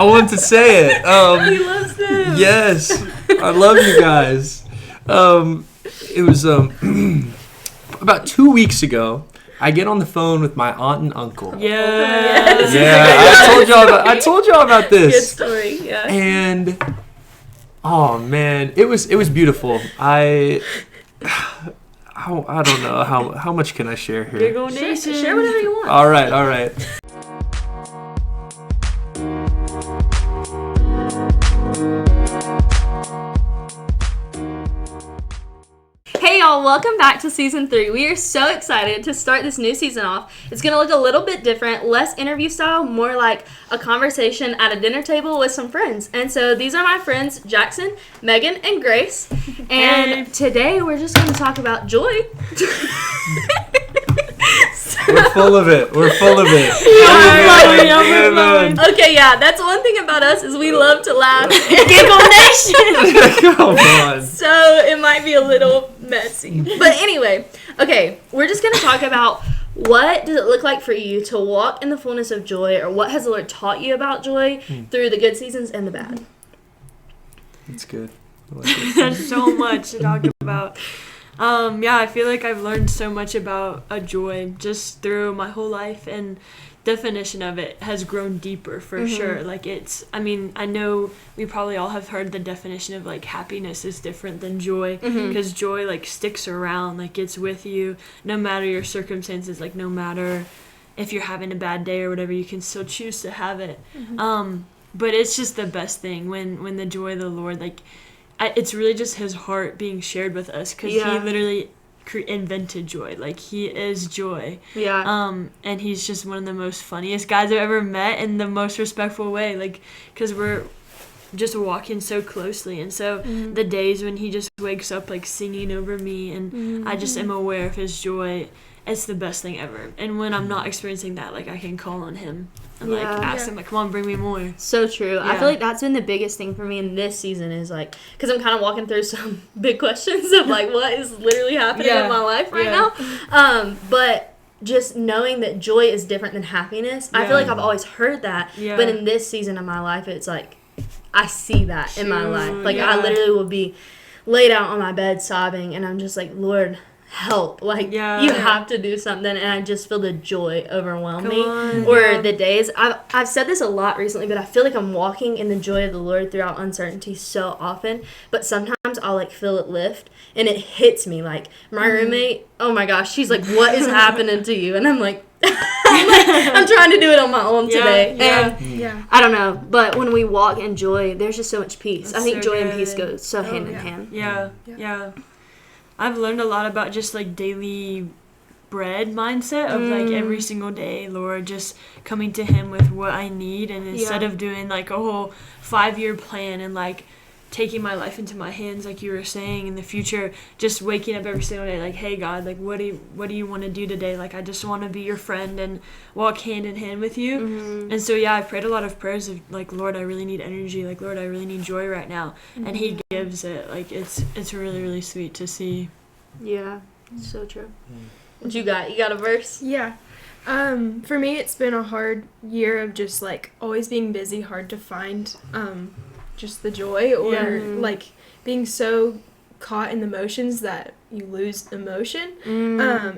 I wanted to say it. He loves them. Yes, I love you guys. It was about 2 weeks ago. I get on the phone with my aunt and uncle. Yes. Yeah, I told y'all about this. Good story. Yeah. And oh man, it was beautiful. I don't know how much can I share here. Big ol' nation. Share whatever you want. All right. Hey y'all, welcome back to season 3. We are so excited to start this new season off. It's going to look a little bit different, less interview style, more like a conversation at a dinner table with some friends. And so these are my friends, Jackson, Megan, and Grace. And today we're just going to talk about joy. We're full of it. Okay, yeah, that's one thing about us is we love to laugh and giggle nation. Come on. So it might be a little messy. But anyway, okay, we're just going to talk about what does it look like for you to walk in the fullness of joy, or what has the Lord taught you about joy through the good seasons and the bad. That's good. I like it. There's so much to talk about. I feel like I've learned so much about a joy just through my whole life, and definition of it has grown deeper for sure. Like I know we probably all have heard the definition of like happiness is different than joy, because joy like sticks around, like it's with you no matter your circumstances, like no matter if you're having a bad day or whatever, you can still choose to have it. But it's just the best thing when the joy of the Lord, like it's really just his heart being shared with us, because he literally invented joy. Like, he is joy. And he's just one of the most funniest guys I've ever met, in the most respectful way, like, because we're just walking so closely. And so the days when he just wakes up like singing over me, and I just am aware of his joy, it's the best thing ever. And when I'm not experiencing that, like, I can call on him and like ask him, like, come on, bring me more. So true. I feel like that's been the biggest thing for me in this season, is like, because I'm kind of walking through some big questions of like what is literally happening in my life right now. But just knowing that joy is different than happiness, I feel like I've always heard that, but in this season of my life, it's like I see that in my life. Like, I literally will be laid out on my bed sobbing, and I'm just like, Lord, help. Like, you have to do something. And I just feel the joy overwhelm me. Or the days, I've said this a lot recently, but I feel like I'm walking in the joy of the Lord throughout uncertainty so often. But sometimes I'll like feel it lift, and it hits me. Like, my roommate, oh my gosh, she's like, what is happening to you? And I'm like, I'm trying to do it on my own today. And I don't know, but when we walk in joy, there's just so much peace. I think so joy and peace go so hand in hand. I've learned a lot about just like daily bread mindset of like every single day, Lord, just coming to him with what I need, and instead of doing like a whole 5-year plan and like taking my life into my hands, like you were saying, in the future, just waking up every single day like, hey God, like what do you want to do today? Like, I just want to be your friend and walk hand in hand with you. And so I've prayed a lot of prayers of like, Lord, I really need energy, like, Lord, I really need joy right now, and he gives it. Like, it's really, really sweet to see. So true. What you got a verse? For me, it's been a hard year of just like always being busy, hard to find just the joy, or like being so caught in the motions that you lose emotion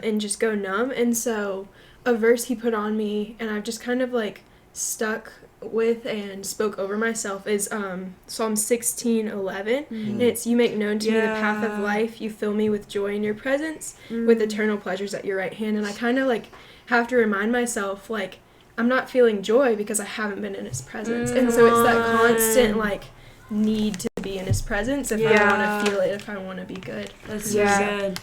and just go numb. And so a verse he put on me, and I've just kind of like stuck with and spoke over myself, is Psalm 16:11, and it's, you make known to me the path of life, you fill me with joy in your presence, with eternal pleasures at your right hand. And I kind of like have to remind myself, like, I'm not feeling joy because I haven't been in his presence. And so it's that constant like need to be in his presence if I want to feel it, if I want to be good. That's so good.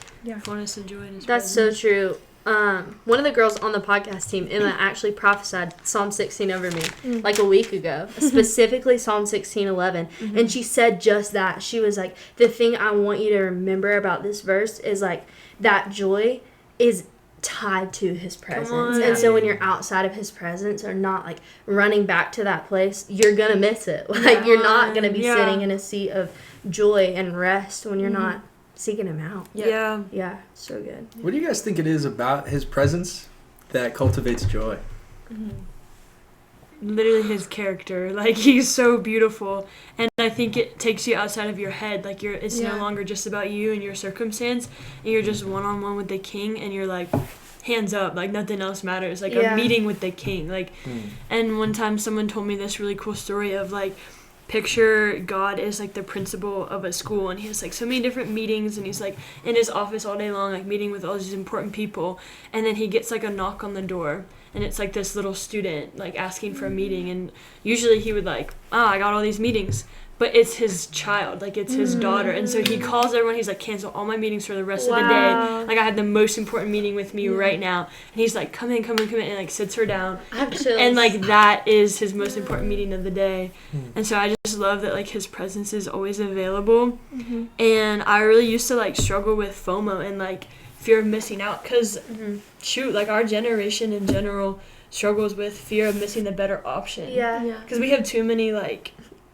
Want us to joy in his presence. That's so true. One of the girls on the podcast team, Emma, actually prophesied Psalm 16 over me like a week ago, specifically Psalm 16:11, and she said just that. She was like, the thing I want you to remember about this verse is like that joy is tied to his presence. And so when you're outside of his presence, or not like running back to that place, you're gonna miss it. Like, you're not gonna be sitting in a seat of joy and rest when you're not seeking him out. So good. What do you guys think it is about his presence that cultivates joy? literally his character. Like, he's so beautiful. And I think it takes you outside of your head. Like, it's no longer just about you and your circumstance. And you're just one-on-one with the king. And you're like, hands up. Like, nothing else matters. Like, a meeting with the king. Like, and one time someone told me this really cool story of, like, picture God as, like, the principal of a school, and he has, like, so many different meetings, and he's, like, in his office all day long, like, meeting with all these important people, and then he gets, like, a knock on the door, and it's, like, this little student, like, asking for a meeting, and usually he would, like, I got all these meetings, but it's his child, like, it's his daughter, and so he calls everyone, he's like, cancel all my meetings for the rest of the day, like, I had the most important meeting with me right now, and he's like, come in, and, like, sits her down, and, like, that is his most important meeting of the day, and so I just love that, like, his presence is always available, and I really used to, like, struggle with FOMO and, like, fear of missing out, because, shoot, like, our generation in general struggles with fear of missing the better option, because we have too many, like,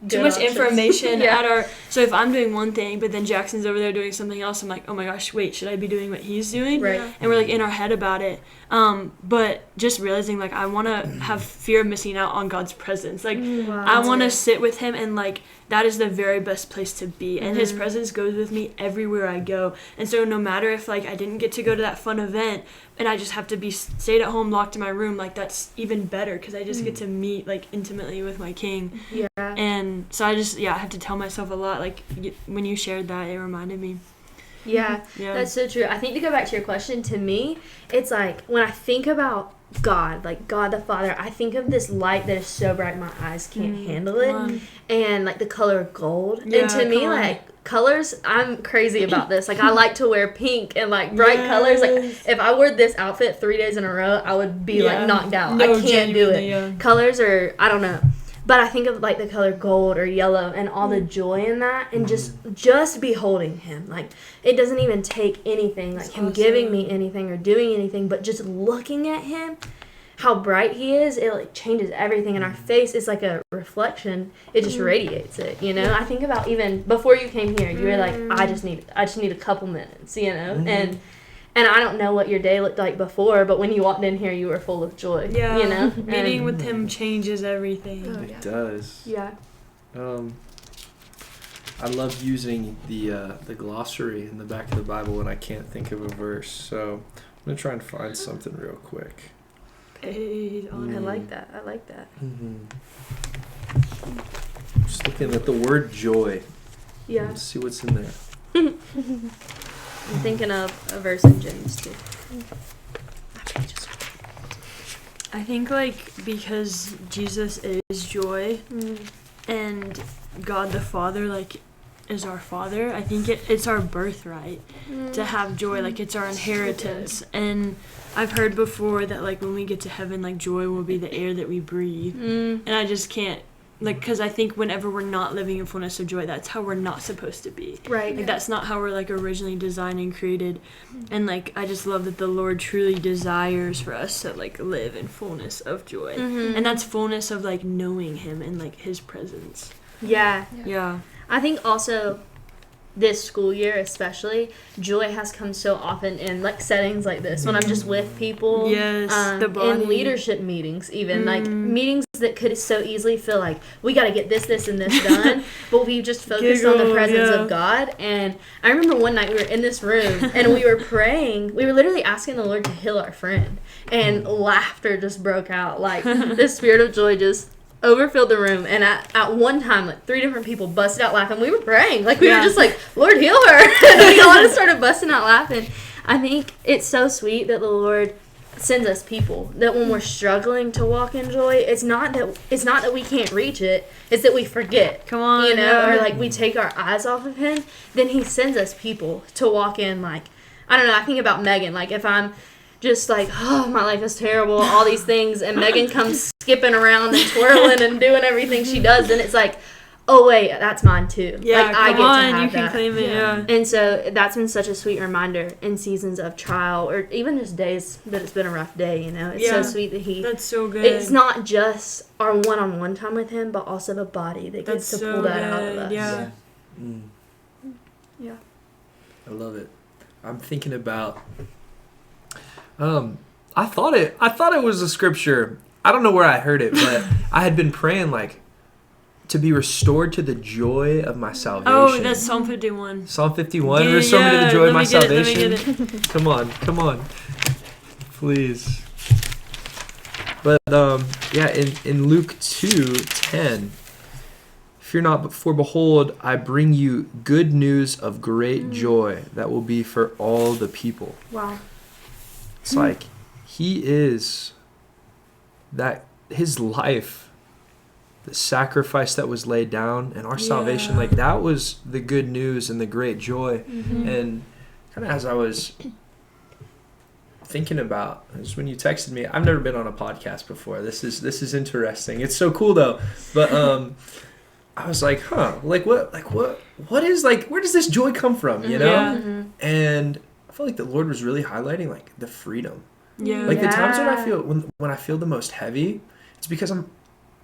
too much information at our, so if I'm doing one thing but then Jackson's over there doing something else, I'm like, oh my gosh, wait, should I be doing what he's doing? And we're like in our head about it, but just realizing, like, I want to have fear of missing out on God's presence, like, I want to sit with him, and, like, that is the very best place to be, and his presence goes with me everywhere I go, and so no matter if, like, I didn't get to go to that fun event and I just have to be stayed at home locked in my room, like, that's even better, because I just get to meet, like, intimately with my king. And so I just I have to tell myself a lot, like, when you shared that, it reminded me. That's so true. I think, to go back to your question, to me, it's like, when I think about God, like God the Father, I think of this light that is so bright my eyes can't handle it, and, like, the color of gold, and to me, like, colors, I'm crazy about this, like, I like to wear pink and, like, bright colors, like, if I wore this outfit 3 days in a row, I would be like knocked out. I can't do it. Colors are, I don't know, but I think of, like, the color gold or yellow and all the joy in that, and just beholding him, like, it doesn't even take anything, like, him giving me anything or doing anything, but just looking at him, how bright he is, it, like, changes everything, and our face is like a reflection, it just radiates it, you know. I think about, even before you came here, you were like, I just need a couple minutes, you know, and I don't know what your day looked like before, but when you walked in here, you were full of joy, you know. Meeting with him changes everything. It does. I love using the glossary in the back of the Bible when I can't think of a verse, so I'm going to try and find something real quick. I like that. Just looking at the word joy. Let's see what's in there. I'm thinking of a verse in James too. I think, like, because Jesus is joy, and God the Father, like, is our Father, I think it's our birthright to have joy, like, it's our inheritance, and I've heard before that, like, when we get to heaven, like, joy will be the air that we breathe, and I just can't, like, because I think whenever we're not living in fullness of joy, that's how we're not supposed to be. Like, that's not how we're, like, originally designed and created. And, like, I just love that the Lord truly desires for us to, like, live in fullness of joy. And that's fullness of, like, knowing him and, like, his presence. Yeah. I think also, this school year especially, joy has come so often in, like, settings like this, when I'm just with people, the body. in leadership meetings, even like meetings that could so easily feel like we got to get this and this done, but we just focused on the presence of God. And I remember one night we were in this room and we were praying, we were literally asking the Lord to heal our friend, and laughter just broke out, like the spirit of joy just overfilled the room, and at one time, like, 3 different people busted out laughing. We were praying, like, we were just like, Lord, heal her. And we all just started busting out laughing. I think it's so sweet that the Lord sends us people that when we're struggling to walk in joy, it's not that we can't reach it, it's that we forget. Come on, you know, or like we take our eyes off of him. Then he sends us people to walk in, like, I don't know, I think about Megan, like, if I'm just like, oh, my life is terrible, all these things, and Megan comes skipping around and twirling and doing everything she does, and it's like, oh wait, that's mine too. Yeah, like, I get on, to have you can that. claim it, And so that's been such a sweet reminder in seasons of trial, or even just days that it's been a rough day, you know. It's so sweet that that's so good. It's not just our one-on-one time with him, but also the body that gets to pull that out of us. Yeah. I love it. I'm thinking about I thought it was a scripture. I don't know where I heard it, but I had been praying like to be restored to the joy of my salvation. Oh, that's Psalm 51. Psalm 51. Restore me to the joy of my salvation. Come on. Please. But yeah, in Luke 2:10, fear not, for behold, I bring you good news of great joy that will be for all the people. Wow. It's like he is that, his life, the sacrifice that was laid down, and our salvation, like that was the good news and the great joy. And kind of as I was thinking about, is when you texted me, I've never been on a podcast before. This is interesting. It's so cool though. But I was like, what is, like, where does this joy come from, you know? Yeah. And I felt like the Lord was really highlighting like the freedom. Yeah. Like the times when I feel when I feel the most heavy, it's because I'm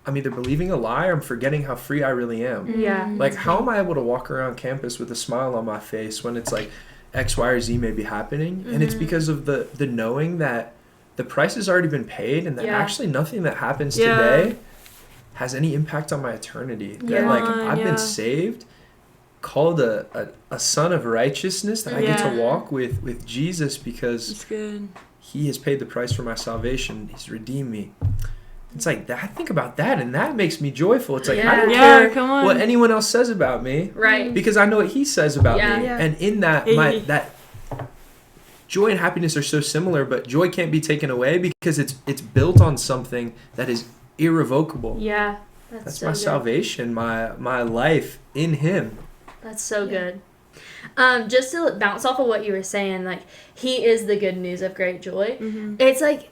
either believing a lie or I'm forgetting how free I really am. Yeah. Like, how am I able to walk around campus with a smile on my face when it's like X, Y, or Z may be happening? And it's because of the knowing that the price has already been paid, and that actually nothing that happens today has any impact on my eternity. That like I've been saved, called a son of righteousness, that I get to walk with Jesus because That's good. he has paid the price for my salvation. He's redeemed me. It's like that. I think about that, and that makes me joyful. It's like I don't care what anyone else says about me, Right? because I know what he says about me. Yeah. And in that, that joy and happiness are so similar, but joy can't be taken away because it's built on something that is irrevocable. Yeah. That's so my good. salvation, my life in him. That's so good. Just to bounce off of what you were saying, like, he is the good news of great joy. It's like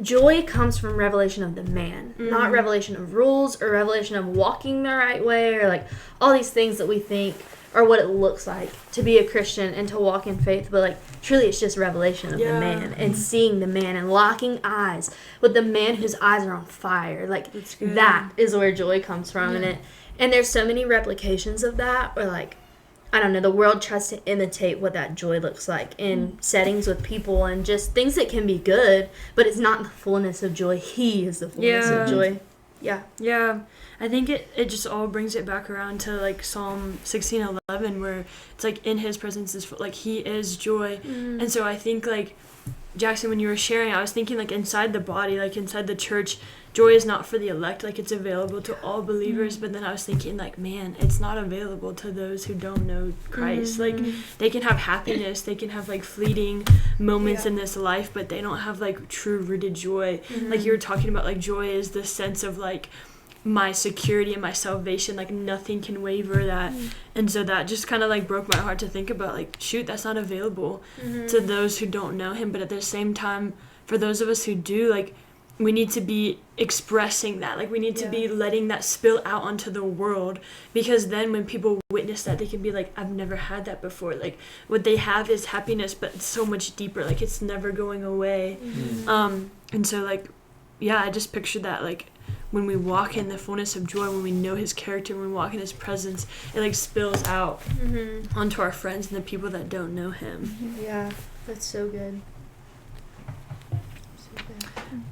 joy comes from revelation of the man, not revelation of rules or revelation of walking the right way or like all these things that we think are what it looks like to be a Christian and to walk in faith. But like truly it's just revelation of the man and seeing the man and locking eyes with the man whose eyes are on fire. Like that is where joy comes from. And there's so many replications of that, or like, I don't know, the world tries to imitate what that joy looks like in settings with people and just things that can be good, but it's not the fullness of joy. He is the fullness of joy. Yeah. Yeah. I think it just all brings it back around to like Psalm 16:11, where it's like in his presence is like he is joy. And so I think like Jackson, when you were sharing, I was thinking like inside the body, like inside the church, joy is not for the elect, like it's available to all believers. But then I was thinking like, man, it's not available to those who don't know Christ. Like they can have happiness, they can have like fleeting moments in this life, but they don't have like true rooted joy. Like you were talking about, like joy is the sense of like my security and my salvation, like nothing can waver that. And so that just kind of like broke my heart to think about, like, shoot, that's not available to those who don't know him. But at the same time, for those of us who do, like, we need to be expressing that, like we need to be letting that spill out onto the world, because then when people witness that, they can be like, I've never had that before. Like what they have is happiness, but it's so much deeper, like it's never going away. And so like, yeah, I just picture that, like when we walk in the fullness of joy, when we know his character, when we walk in his presence, it like spills out onto our friends and the people that don't know him. Yeah, that's so good.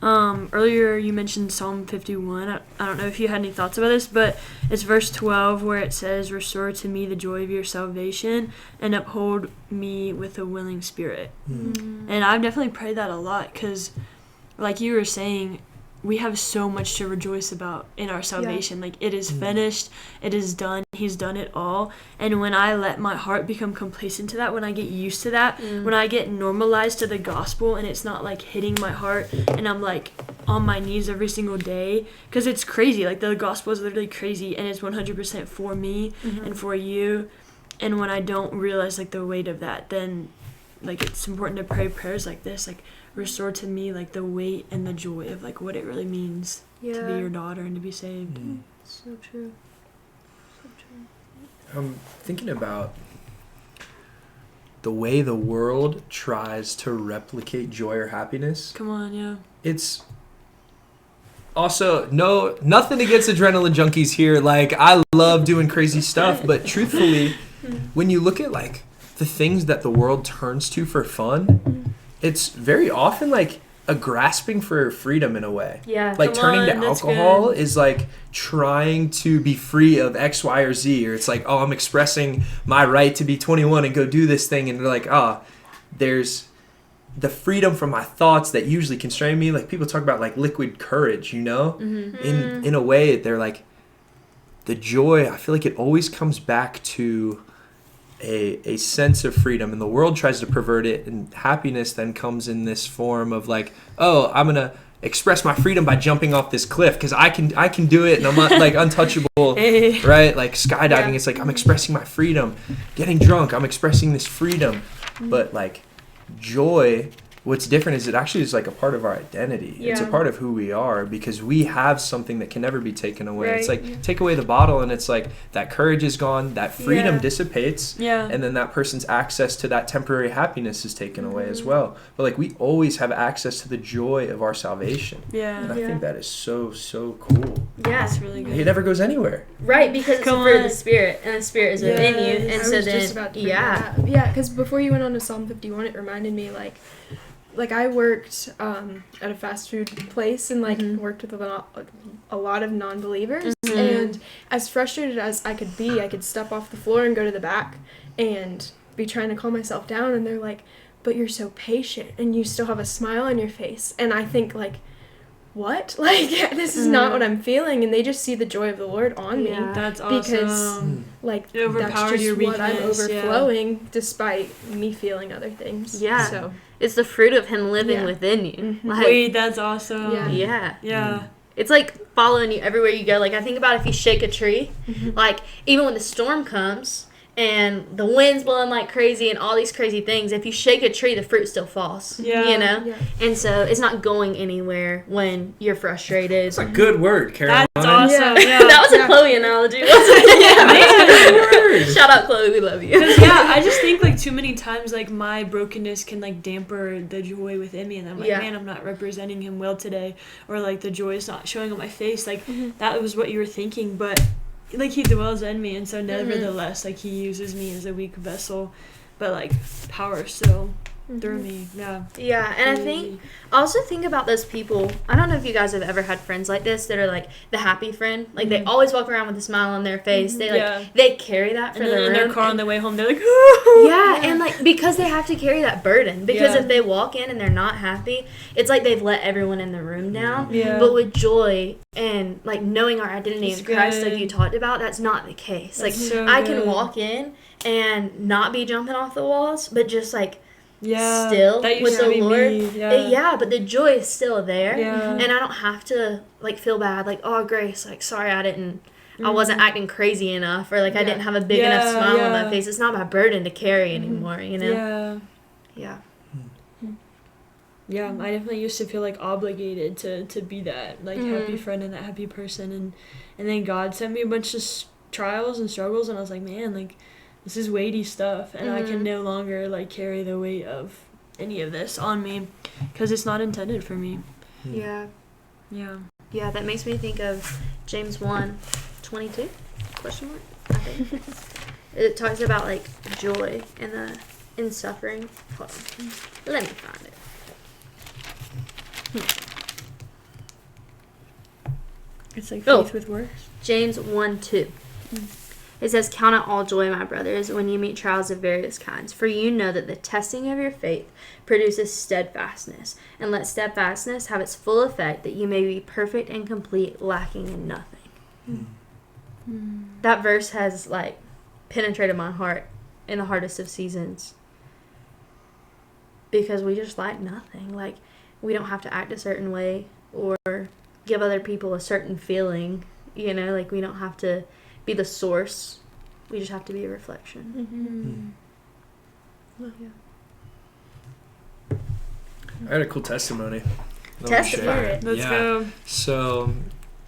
Earlier you mentioned Psalm 51. I don't know if you had any thoughts about this, but it's verse 12 where it says, restore to me the joy of your salvation and uphold me with a willing spirit. And I've definitely prayed that a lot, because like you were saying, we have so much to rejoice about in our salvation. Like it is finished, it is done, he's done it all. And when I let my heart become complacent to that, when I get used to that, when I get normalized to the gospel and it's not like hitting my heart and I'm like on my knees every single day, because it's crazy, like the gospel is literally crazy and it's 100% for me and for you. And when I don't realize like the weight of that, then like it's important to pray prayers like this, like restore to me like the weight and the joy of like what it really means to be your daughter and to be saved. So true. I'm thinking about the way the world tries to replicate joy or happiness. Come on, yeah. It's also nothing against adrenaline junkies here. Like I love doing crazy stuff, but truthfully, when you look at like the things that the world turns to for fun, it's very often like a grasping for freedom in a way. Yeah. Like turning to that's alcohol good. is like trying to be free of X, Y, or Z. Or it's like, oh, I'm expressing my right to be 21 and go do this thing. And they're like, there's the freedom from my thoughts that usually constrain me. Like people talk about like liquid courage, you know? In a way, they're like, the joy, I feel like it always comes back to a sense of freedom, and the world tries to pervert it, and happiness then comes in this form of like, oh, I'm gonna express my freedom by jumping off this cliff because I can do it and I'm not like untouchable. Right? Like skydiving, it's like I'm expressing my freedom. Getting drunk, I'm expressing this freedom. But like joy, what's different is it actually is like a part of our identity. It's a part of who we are because we have something that can never be taken away. It's like take away the bottle and it's like that courage is gone, that freedom dissipates, and then that person's access to that temporary happiness is taken away as well. But like we always have access to the joy of our salvation. And I think that is so cool. Yeah, that's really good. It never goes anywhere. Right, because it's for the Spirit, and the Spirit is within you, and so then just about to bring that up. Yeah, because before you went on to Psalm 51, it reminded me like I worked at a fast food place and like worked with a lot of non-believers, and as frustrated as I could be, I could step off the floor and go to the back and be trying to calm myself down, and they're like, but you're so patient and you still have a smile on your face, and I think like, what? Like, this is not what I'm feeling, and they just see the joy of the Lord on me. That's awesome. Because like that's just what I'm overflowing despite me feeling other things. Yeah. So it's the fruit of Him living within you. Like, wait, that's awesome. Yeah. It's like following you everywhere you go. Like I think about if you shake a tree, like even when the storm comes and the wind's blowing like crazy and all these crazy things, if you shake a tree, the fruit still falls. You know? Yeah. And so it's not going anywhere when you're frustrated. It's a good word, Caroline. That's awesome. That was a Chloe analogy, wasn't it? Shout out Chloe, we love you. I just think like too many times like my brokenness can like damper the joy within me, and I'm like, man, I'm not representing Him well today, or like the joy is not showing on my face. Like that was what you were thinking, but like He dwells in me, and so nevertheless like He uses me as a weak vessel, but like power still through me. And I think also think about those people. I don't know if you guys have ever had friends like this that are like the happy friend, like they always walk around with a smile on their face. They like they carry that for their room. In their car on the way home, they're like, and like because they have to carry that burden, because if they walk in and they're not happy, it's like they've let everyone in the room down. But with joy and like knowing our identity in Christ, like you talked about, that's not the case. That's like so I can walk in and not be jumping off the walls, but just like still with the Lord, but the joy is still there, and I don't have to like feel bad, like, oh Grace, like sorry I wasn't acting crazy enough, or like I didn't have a big enough smile on my face. It's not my burden to carry anymore, you know. I definitely used to feel like obligated to be that like happy friend and that happy person, and then God sent me a bunch of trials and struggles, and I was like, man, like this is weighty stuff, and I can no longer like carry the weight of any of this on me because it's not intended for me. That makes me think of James 1:22 question mark, I think. It talks about like joy in suffering. Hold on. Let me find it. It's like faith with works. James 1:2. It says, count it all joy, my brothers, when you meet trials of various kinds, for you know that the testing of your faith produces steadfastness, and let steadfastness have its full effect, that you may be perfect and complete, lacking in nothing. That verse has like penetrated my heart in the hardest of seasons, because we just lack nothing. Like we don't have to act a certain way or give other people a certain feeling, you know, like we don't have to be the source. We just have to be a reflection. I had a cool testimony. Testimony. Let's go. So,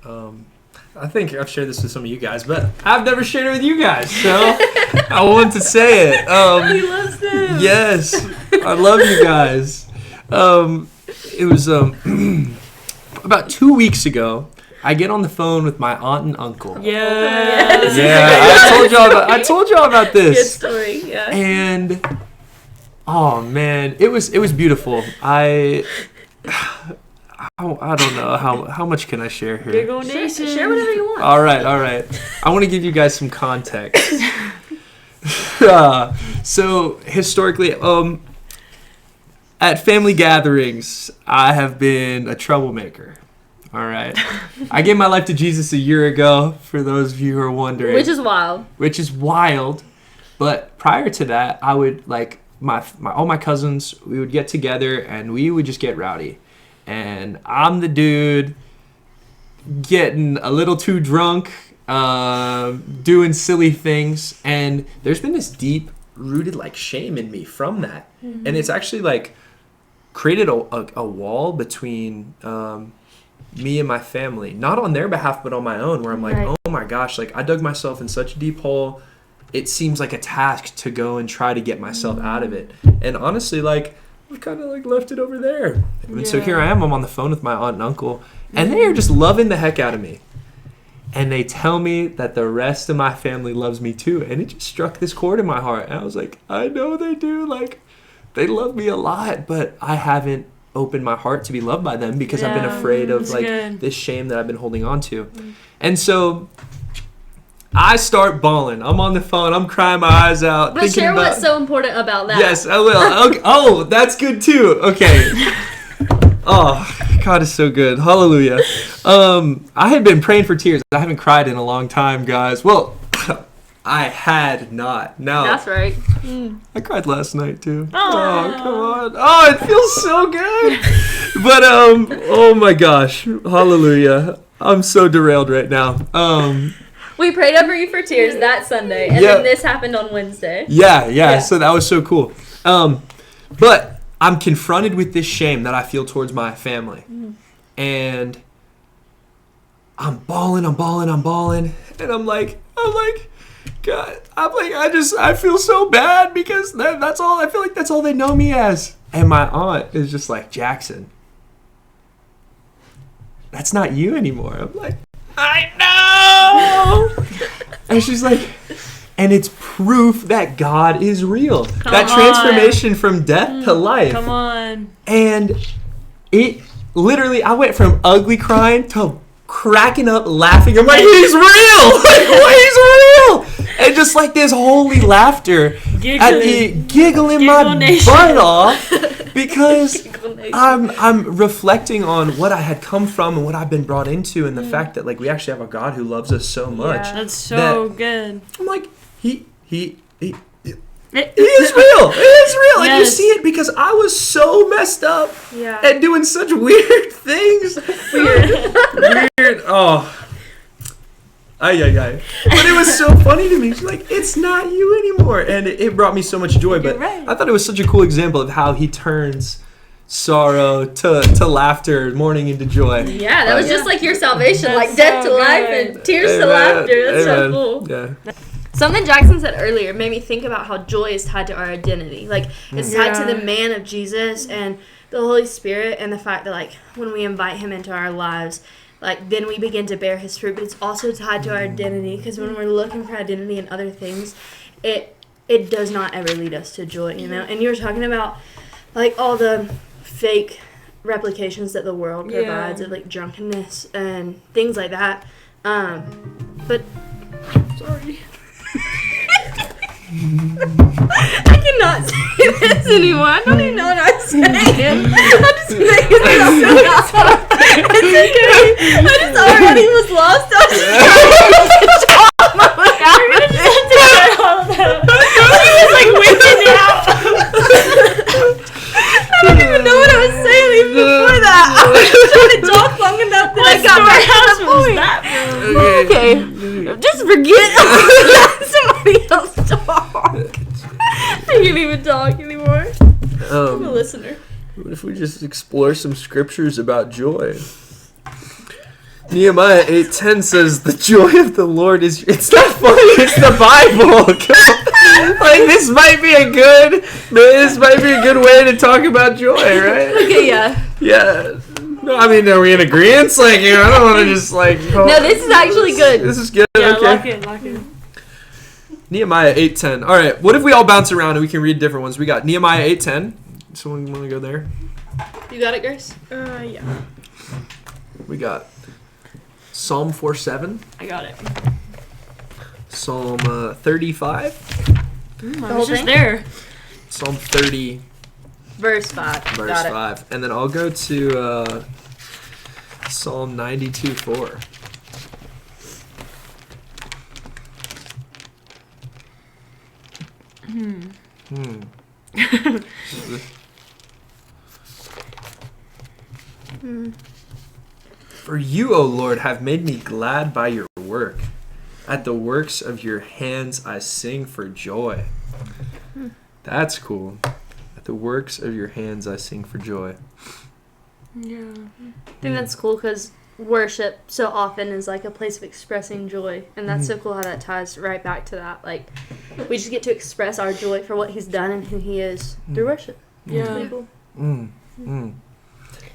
I think I've shared this with some of you guys, but I've never shared it with you guys, so I want to say it. He loves them. Yes, I love you guys. It was about 2 weeks ago. I get on the phone with my aunt and uncle. I told y'all about this. Good story. And oh man, it was beautiful. I don't know how much can I share here. Giggle Nation. Share whatever you want. All right. I want to give you guys some context. So historically, at family gatherings, I have been a troublemaker. All right. I gave my life to Jesus a year ago, for those of you who are wondering. Which is wild. But prior to that, I would, like, all my cousins, we would get together and we would just get rowdy. And I'm the dude getting a little too drunk, doing silly things. And there's been this deep-rooted, like, shame in me from that. Mm-hmm. And it's actually, like, created a wall between me and my family. Not on their behalf, but on my own, where I'm like, right. Oh, my gosh, like, I dug myself in such a deep hole. It seems like a task to go and try to get myself out of it. And honestly, like, I've kind of, like, left it over there. And so here I am. I'm on the phone with my aunt and uncle, and they are just loving the heck out of me. And they tell me that the rest of my family loves me too. And it just struck this chord in my heart. And I was like, I know they do. Like, they love me a lot, but I haven't opened my heart to be loved by them because I've been afraid of, like, this shame that I've been holding on to. And so I start bawling. I'm on the phone. I'm crying my eyes out. But share what's so important about that. Yes, I will. Okay. Oh, that's good too. Okay. Oh, God is so good. Hallelujah. I had been praying for tears. I haven't cried in a long time, guys. Well, I had not. No. That's right. I cried last night too. Oh, come on. Oh, it feels so good. But oh my gosh. Hallelujah. I'm so derailed right now. We prayed over you for tears that Sunday, and then this happened on Wednesday. Yeah. So that was so cool. But I'm confronted with this shame that I feel towards my family. And I'm bawling. And I'm like, God, I feel so bad because that's all, I feel like that's all they know me as. And my aunt is just like, Jackson, that's not you anymore. I'm like, I know. And she's like, and it's proof that God is real. That transformation from death to life. Come on. And it literally, I went from ugly crying to cracking up laughing. I'm like, he's real. He's real. And just like this holy laughter, giggling my butt off because I'm reflecting on what I had come from and what I've been brought into, and the fact that, like, we actually have a God who loves us so much. Yeah, that's so good. I'm like, He is real. It is real. Yes. And you see it because I was so messed up and doing such weird things. Weird. Oh. Ay. But it was so funny to me. She's like, it's not you anymore. And it brought me so much joy. But I thought it was such a cool example of how he turns sorrow to laughter, mourning into joy. Yeah, that was just like your salvation. Like death to life and tears to laughter. That's so cool. Yeah. Something Jackson said earlier made me think about how joy is tied to our identity. Like, it's tied to the man of Jesus and the Holy Spirit, and the fact that, like, when we invite him into our lives, like, then we begin to bear his fruit. But it's also tied to our identity, because when we're looking for identity in other things, it does not ever lead us to joy, you know? And you were talking about, like, all the fake replications that the world provides of, like, drunkenness and things like that. But sorry. I cannot say this anymore. I don't even know what I'm saying. I'm just making it up. It's okay. I just already was lost. I was just She was like wigging it out. I don't even know what I was saying even before that. I was just trying to talk long enough that I got back to the point. Okay. Just forget. Somebody else talk. I can't even talk anymore. I'm a listener. What if we just explore some scriptures about joy? Nehemiah 8:10 says, the joy of the Lord is... It's not funny, it's the Bible. Like, this might be a good way to talk about joy, right? Okay, yeah. Yeah. No, I mean, are we in agreement? Like, you know, I don't want to just, like... No, this is actually good. This is good, yeah, okay. Lock in. Nehemiah 8:10. All right, what if we all bounce around and we can read different ones? We got Nehemiah 8:10. Someone want to go there? You got it, Grace? Yeah. We got Psalm 4:7. I got it. Psalm 35. I was just there. Psalm 30. Verse 5. Verse Got it. 5. And then I'll go to Psalm 92:4. For you, O Lord, have made me glad by your work. At the works of your hands I sing for joy. That's cool. At the works of your hands I sing for joy. Yeah. I think that's cool because worship so often is like a place of expressing joy. And that's so cool how that ties right back to that. Like, we just get to express our joy for what he's done and who he is through worship. Yeah. It's pretty cool.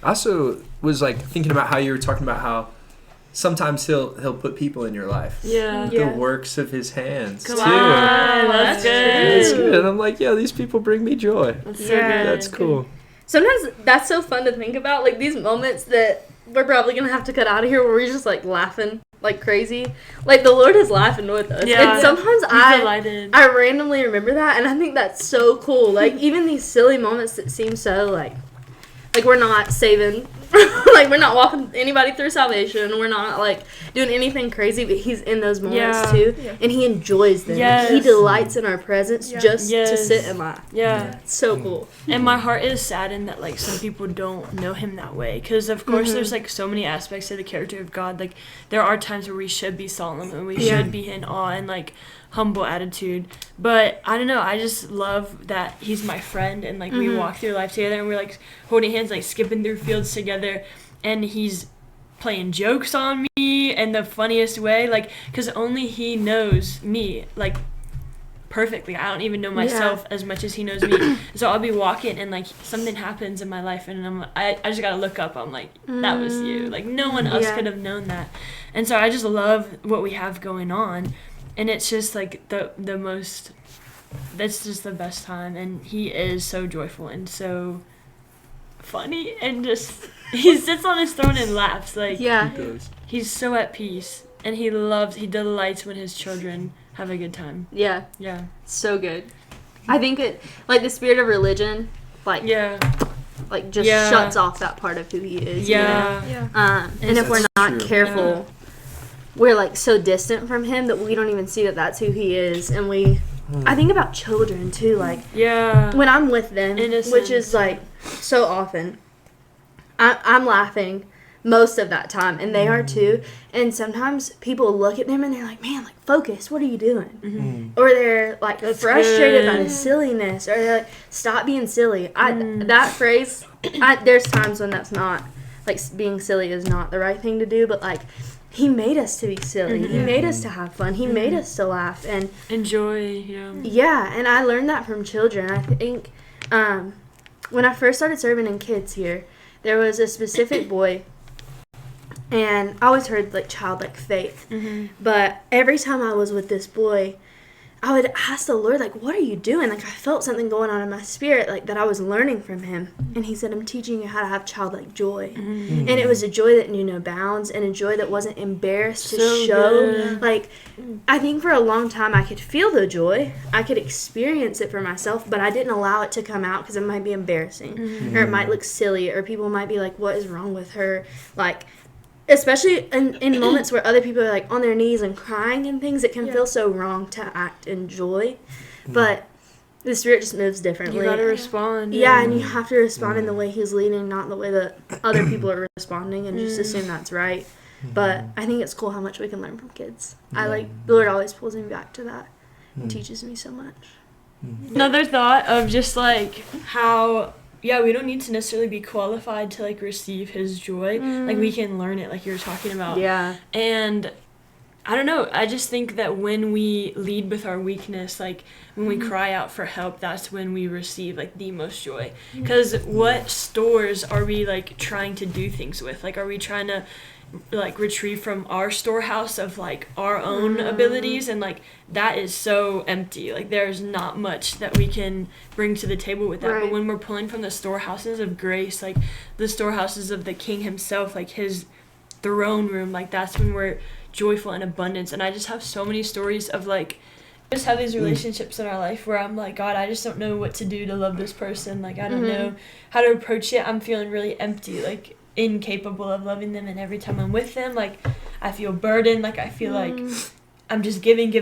I also was like thinking about how you were talking about how sometimes he'll put people in your life. Yeah. The works of his hands Come too. on. That's That's good. good. And I'm like, yeah, these people bring me joy. That's so Yeah. good. That's cool. Sometimes that's so fun to think about. Like, these moments that we're probably going to have to cut out of here where we're just like laughing like crazy. Like, the Lord is laughing with us. Yeah. And sometimes I'm delighted. I randomly remember that, and I think that's so cool. Like, even these silly moments that seem so, like we're not saving, like, we're not walking anybody through salvation. We're not, like, doing anything crazy, but he's in those moments, too. Yeah. And he enjoys them. Yes. He delights in our presence just to Yes. sit and laugh. Yeah. It's so cool. And my heart is saddened that, like, some people don't know him that way. Because, of course, there's, like, so many aspects of the character of God. Like, there are times where we should be solemn and we should be in awe and, like, humble attitude. But, I don't know, I just love that he's my friend. And, like, we walk through life together and we're, like, holding hands, like, skipping through fields together. And he's playing jokes on me in the funniest way. Like, because only he knows me, like, perfectly. I don't even know myself as much as he knows me. So I'll be walking and like something happens in my life and I just gotta look up. I'm like, that was you. Like no one else could have known that. And so I just love what we have going on, and it's just like the most. That's just the best time, and he is so joyful and so funny, and just he sits on his throne and laughs like He does. he's so at peace, and he delights when his children have a good time. Yeah. Yeah. So good. I think it, like, the spirit of religion, like, Yeah. like just shuts off that part of who he is. Yeah. You know? And if we're not careful, we're, like, so distant from him that we don't even see that that's who he is. And I think about children, too. Like, when I'm with them, which is, like, so often, I'm laughing most of that time, and they are too. And sometimes people look at them and they're like, man, like, focus, what are you doing? Or they're like frustrated by the silliness, or they're like, stop being silly. That phrase, there's times when that's not, like, being silly is not the right thing to do, but like, he made us to be silly. He made us to have fun. He made us to laugh and enjoy. Yeah, and I learned that from children. I think when I first started serving in kids here, there was a specific boy. And I always heard, like, childlike faith. But every time I was with this boy, I would ask the Lord, like, what are you doing? Like, I felt something going on in my spirit, like, that I was learning from him. And he said, I'm teaching you how to have childlike joy. And it was a joy that knew no bounds, and a joy that wasn't embarrassed to show. Good. Like, I think for a long time I could feel the joy. I could experience it for myself, but I didn't allow it to come out because it might be embarrassing. Or it might look silly, or people might be like, what is wrong with her? Like, especially in moments where other people are, like, on their knees and crying and things, it can feel so wrong to act in joy. But the Spirit just moves differently. You gotta respond. Yeah, and you have to respond in the way He's leading, not the way that other people are responding, and just assume that's right. But I think it's cool how much we can learn from kids. The Lord always pulls me back to that and teaches me so much. Another thought of just, like, how... Yeah, we don't need to necessarily be qualified to, like, receive his joy. Like, we can learn it, like you were talking about. Yeah. And I don't know. I just think that when we lead with our weakness, like, when we cry out for help, that's when we receive, like, the most joy. Because what stores are we, like, trying to do things with? Like, are we trying to like retrieve from our storehouse of like our own abilities, and like that is so empty. Like there's not much that we can bring to the table with that. Right. But when we're pulling from the storehouses of grace, like the storehouses of the King himself, like his throne room, like that's when we're joyful in abundance. And I just have so many stories of like just have these relationships in our life where I'm like, God, I just don't know what to do to love this person. Like I don't know how to approach it. I'm feeling really empty, like incapable of loving them, and every time I'm with them, like I feel burdened, like I feel like I'm just giving,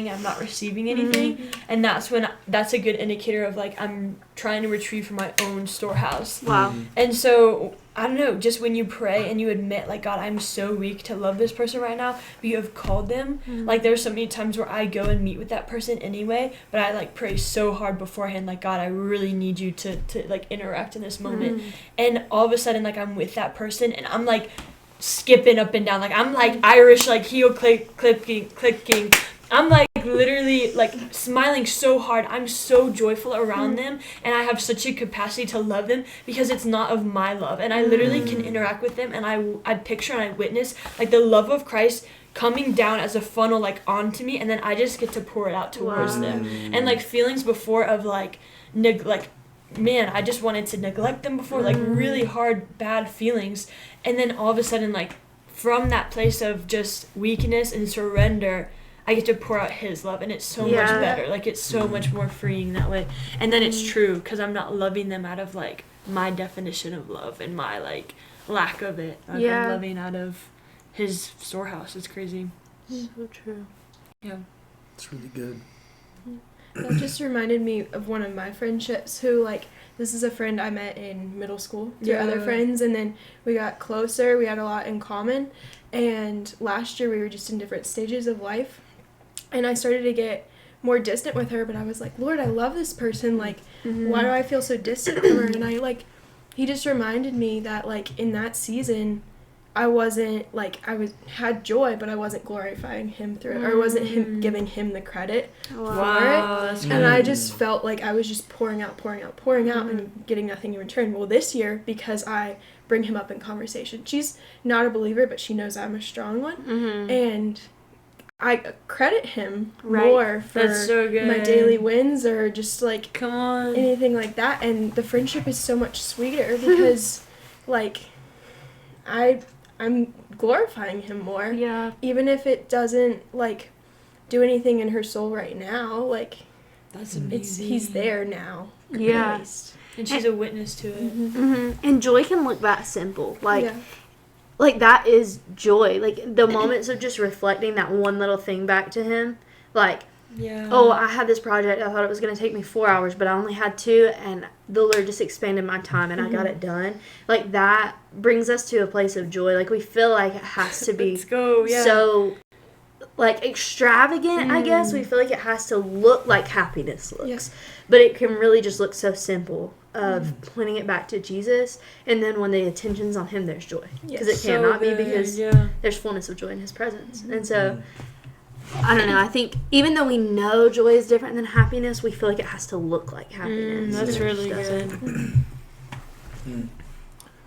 I'm not receiving anything. And that's a good indicator of like I'm trying to retrieve from my own storehouse. Wow. And so I don't know, just when you pray and you admit like, God, I'm so weak to love this person right now, but you have called them. Like there's so many times where I go and meet with that person anyway, but I like pray so hard beforehand, like, God, I really need you to like interact in this moment. And all of a sudden, like I'm with that person and I'm like skipping up and down, like I'm like Irish, like heel clicking. I'm like literally like smiling so hard. I'm so joyful around them, and I have such a capacity to love them because it's not of my love, and I literally can interact with them, and I picture and I witness like the love of Christ coming down as a funnel like onto me, and then I just get to pour it out towards them. And like feelings before of like man, I just wanted to neglect them before, like really hard bad feelings, and then all of a sudden like from that place of just weakness and surrender, I get to pour out his love, and it's so much better. Like it's so much more freeing that way. And then it's true because I'm not loving them out of like my definition of love and my like lack of it. Like, I'm loving out of his storehouse. It's crazy. So true. Yeah. It's really good. That just reminded me of one of my friendships who, like, this is a friend I met in middle school through other friends, and then we got closer. We had a lot in common, and last year we were just in different stages of life, and I started to get more distant with her, but I was like, Lord, I love this person. Like, why do I feel so distant from her? And I, like, he just reminded me that, like, in that season, I wasn't, like, had joy, but I wasn't glorifying him through it, or wasn't him giving him the credit for it. And I just felt like I was just pouring out, and getting nothing in return. Well, this year, because I bring him up in conversation, she's not a believer, but she knows I'm a strong one, and I credit him more for my daily wins, or just, like, anything like that. And the friendship is so much sweeter because, like, I'm glorifying him more. Yeah. Even if it doesn't, like, do anything in her soul right now, like, that's amazing. He's there now. Yeah. At least. And she's a witness to it. And joy can look that simple. Like, like that is joy. Like, the moments of just reflecting that one little thing back to him. Like, oh, I had this project. I thought it was going to take me 4 hours, but I only had 2, and the Lord just expanded my time, and I got it done. Like, that brings us to a place of joy. Like, we feel like it has to be so, like, extravagant, I guess. We feel like it has to look like happiness looks. But it can really just look so simple of pointing it back to Jesus, and then when the attention's on him, there's joy. Because it cannot be, because there's fullness of joy in his presence. And so I don't know. I think even though we know joy is different than happiness, we feel like it has to look like happiness. That's really good.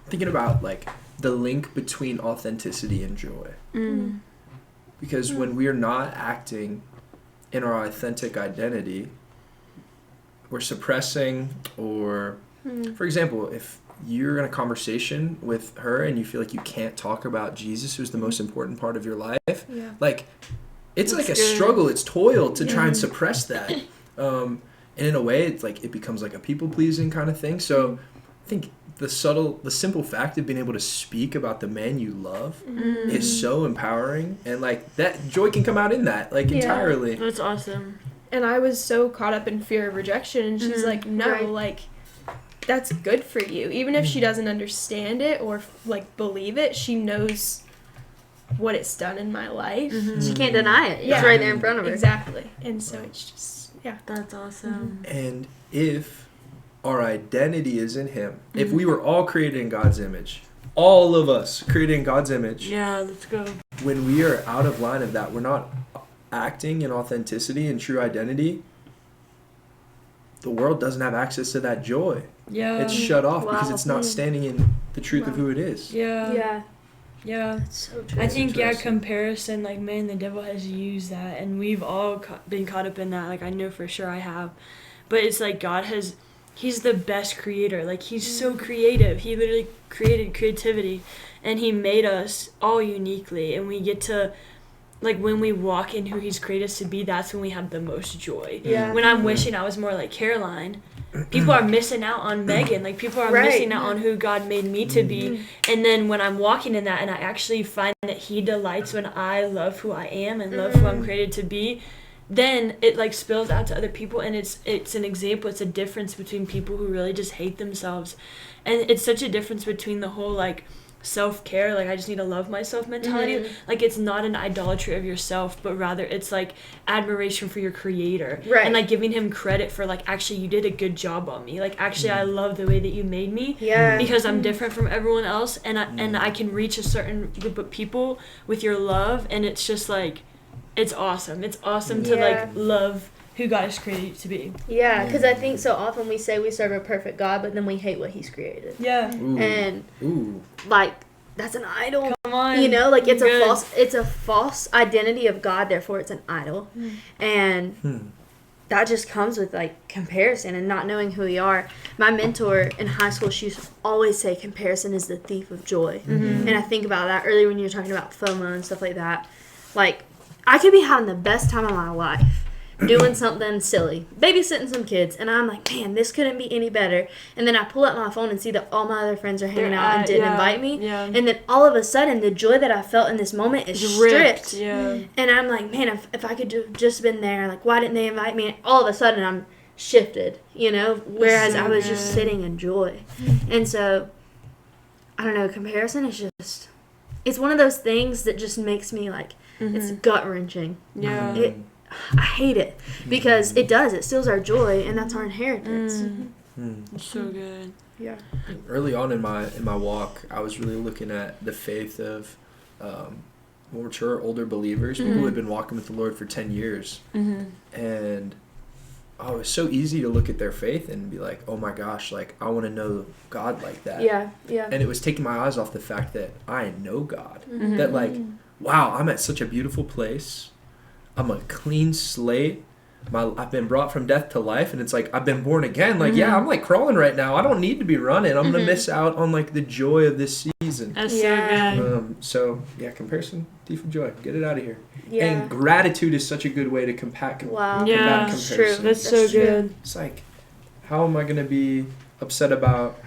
Thinking about, like, the link between authenticity and joy. Because when we are not acting in our authentic identity, we're suppressing, or, for example, if you're in a conversation with her and you feel like you can't talk about Jesus, who's the most important part of your life, like, it's like a struggle, it's toil to try and suppress that. And in a way, it's like it becomes like a people-pleasing kind of thing. So I think the simple fact of being able to speak about the man you love is so empowering. And, like, that joy can come out in that, like, entirely. That's awesome. And I was so caught up in fear of rejection, and she's like, no, like, that's good for you. Even if she doesn't understand it or, like, believe it, she knows what it's done in my life. She can't deny it. It's right there in front of her. Exactly. And so it's just, that's awesome. And if our identity is in him, if we were all created in God's image, all of us created in God's image, let's go. when we are out of line of that, we're not acting in authenticity and true identity, the world doesn't have access to that joy. It's shut off because it's not standing in the truth of who it is. Yeah. That's so true. I think, interesting. comparison, like, man, the devil has used that, and we've all been caught up in that. Like, I know for sure I have. But it's like he's the best creator. Like, he's so creative. He literally created creativity, and he made us all uniquely, and we get to, like, when we walk in who he's created us to be, that's when we have the most joy. Yeah. When I'm wishing I was more like Caroline, people are missing out on Megan. Like, people are missing out on who God made me to be. And then when I'm walking in that and I actually find that he delights when I love who I am and love who I'm created to be, then it, like, spills out to other people, and it's an example. It's a difference between people who really just hate themselves. And it's such a difference between the whole, like, self-care, like, I just need to love myself mentality. Like, it's not an idolatry of yourself, but rather it's like admiration for your creator, and like giving him credit for, like, actually you did a good job on me, like, actually I love the way that you made me, because I'm different from everyone else, and I can reach a certain group of people with your love, and it's just like, it's awesome to like love who God has created you to be. Yeah, because I think so often we say we serve a perfect God, but then we hate what he's created. Yeah. And like, that's an idol. Come on. You know, like, it's a false identity of God, therefore it's an idol. And that just comes with, like, comparison and not knowing who we are. My mentor in high school, she used to always say comparison is the thief of joy. And I think about that earlier when you were talking about FOMO and stuff like that. Like, I could be having the best time of my life doing something silly, babysitting some kids, and I'm like, man, this couldn't be any better. And then I pull up my phone and see that all my other friends are hanging out and didn't invite me. And then all of a sudden, the joy that I felt in this moment is stripped. And I'm like, man, if I could have just been there, like, why didn't they invite me? And all of a sudden, I'm shifted, you know, whereas I was just sitting in joy. And so, I don't know, comparison is just, it's one of those things that just makes me, like, it's gut-wrenching. I hate it because it steals our joy, and that's our inheritance. It's so good. Yeah. Early on in my walk, I was really looking at the faith of more mature, older believers, people who had been walking with the Lord for 10 years. And it was so easy to look at their faith and be like, oh my gosh, like, I want to know God like that. Yeah. And it was taking my eyes off the fact that I know God. That, like, wow, I'm at such a beautiful place. I'm a clean slate. I've been brought from death to life, and it's like I've been born again. Like, yeah, I'm like crawling right now. I don't need to be running. I'm gonna miss out on, like, the joy of this season. That's so good. So yeah, comparison, thief of joy. Get it out of here. Yeah. And gratitude is such a good way to combat comparison. That's true. That's so good. It's like, how am I gonna be upset about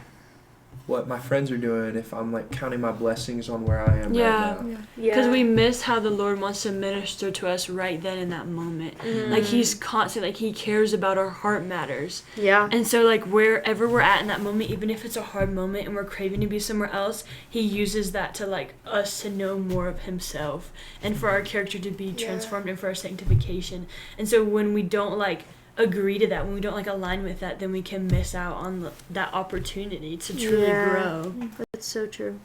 what my friends are doing if I'm, like, counting my blessings on where I am right now? Because we miss how the Lord wants to minister to us right then in that moment. Like, he's constant, like, he cares about our heart matters. And so, like, wherever we're at in that moment, even if it's a hard moment and we're craving to be somewhere else, he uses that to, like, us to know more of himself and for our character to be transformed and for our sanctification. And so when we don't, like, agree to that, when we don't, like, align with that, then we can miss out on that opportunity to truly grow. That's so true.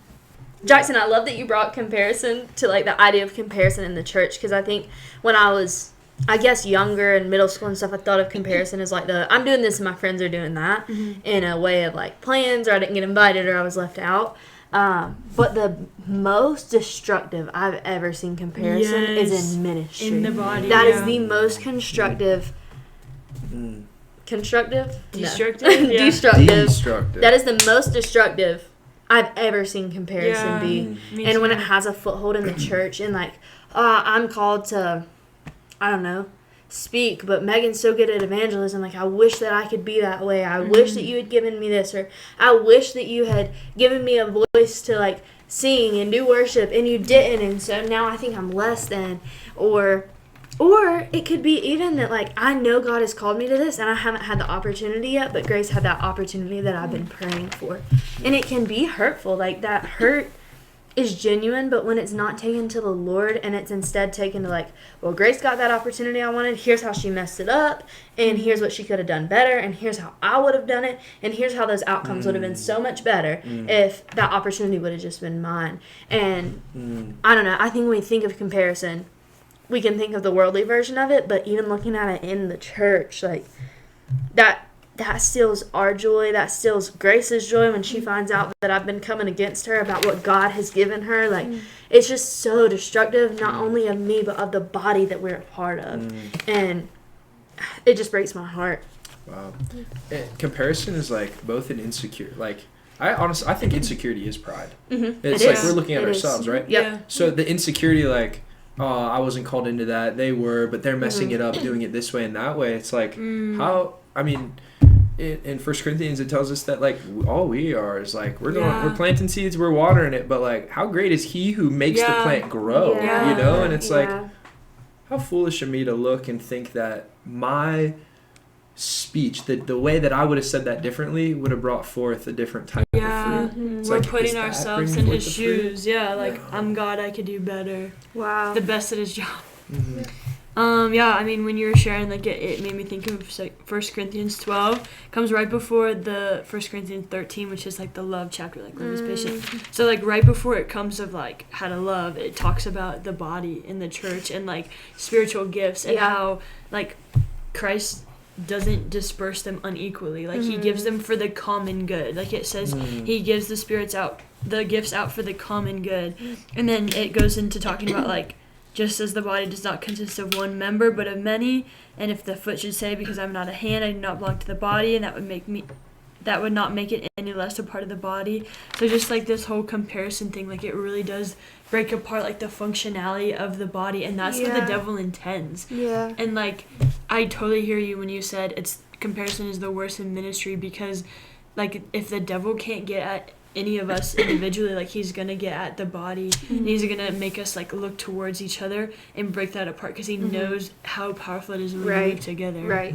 Jackson, I love that you brought comparison to, like, the idea of comparison in the church, because I think when I was, I guess, younger in middle school and stuff, I thought of comparison as, like, I'm doing this and my friends are doing that in a way of, like, plans, or I didn't get invited, or I was left out. But the most destructive I've ever seen comparison is in ministry. In the body. That is the most constructive. Constructive? Destructive? No. Destructive. Destructive. That is the most destructive I've ever seen comparison be. And when it has a foothold in the church, and, like, I'm called to, I don't know, speak, but Megan's so good at evangelism, like, I wish that I could be that way. I wish that you had given me this, or I wish that you had given me a voice to, like, sing and do worship, and you didn't, and so now I think I'm less than. Or it could be even that, like, I know God has called me to this, and I haven't had the opportunity yet, but Grace had that opportunity that I've been praying for. And it can be hurtful. Like, that hurt is genuine, but when it's not taken to the Lord, and it's instead taken to, like, well, Grace got that opportunity I wanted, here's how she messed it up, and here's what she could have done better, and here's how I would have done it, and here's how those outcomes would have been so much better if that opportunity would have just been mine. And I don't know, I think when we think of comparison, we can think of the worldly version of it, but even looking at it in the church, like, that that steals our joy. That steals Grace's joy when she finds out that I've been coming against her about what God has given her. Like, it's just so destructive, not only of me, but of the body that we're a part of. And it just breaks my heart. Wow. Comparison is like both an insecure, like, I think insecurity is pride. It's like we're looking at ourselves, right? Yep. So the insecurity, like, oh, I wasn't called into that. They were, but they're messing it up, doing it this way and that way. It's like, how, I mean, in 1 Corinthians, it tells us that, like, all we are is, like, we're planting seeds, we're watering it, but, like, how great is he who makes the plant grow, you know? And it's like, how foolish of me to look and think that my speech, the way that I would have said that differently would have brought forth a different type of fruit. We're like, putting ourselves in his shoes. I'm God, I could do better. Wow. The best at his job. I mean, when you were sharing, like, it made me think of, like, 1 Corinthians 12 comes right before the 1 Corinthians 13, which is, like, the love chapter, like, love is patient. So, like, right before it comes of, like, how to love, it talks about the body in the church and, like, spiritual gifts and how, like, Christ doesn't disperse them unequally. Like, he gives them for the common good. Like, it says he gives the gifts out for the common good. And then it goes into talking about, like, just as the body does not consist of one member but of many, and if the foot should say, because I'm not a hand, I do not belong to the body, and that would not make it any less a part of the body. So just, like, this whole comparison thing, like, it really does break apart, like, the functionality of the body, and that's what the devil intends. And, like, I totally hear you when you said comparison is the worst in ministry, because, like, if the devil can't get at any of us individually, like, he's gonna get at the body, and he's gonna make us, like, look towards each other and break that apart, because he knows how powerful it is when we move together.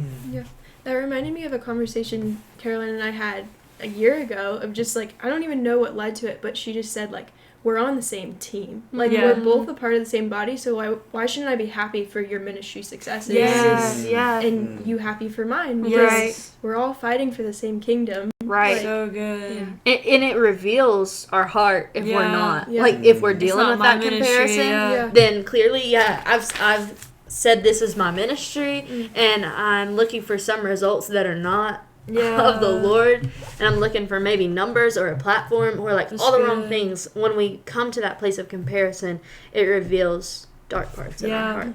That reminded me of a conversation Caroline and I had a year ago of just, like, I don't even know what led to it, but she just said, like, we're on the same team. Like, we're both a part of the same body, so why shouldn't I be happy for your ministry successes? And you happy for mine? Because we're all fighting for the same kingdom. Right. So good. And it reveals our heart if we're not. Like, if we're dealing with that comparison, then clearly, I've said this is my ministry, and I'm looking for some results that are not of the Lord, and I'm looking for maybe numbers or a platform or, like, all the wrong things. When we come to that place of comparison, it reveals dark parts of our heart.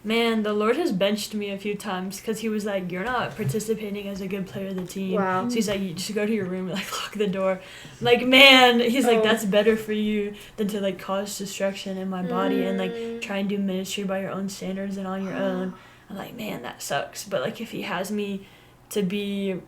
Man, the Lord has benched me a few times because he was like, you're not participating as a good player of the team. So he's like, you just go to your room and, like, lock the door. Like, man, he's like, that's better for you than to, like, cause destruction in my body and, like, try and do ministry by your own standards and on your own. I'm like, man, that sucks. But, like, if he has me to be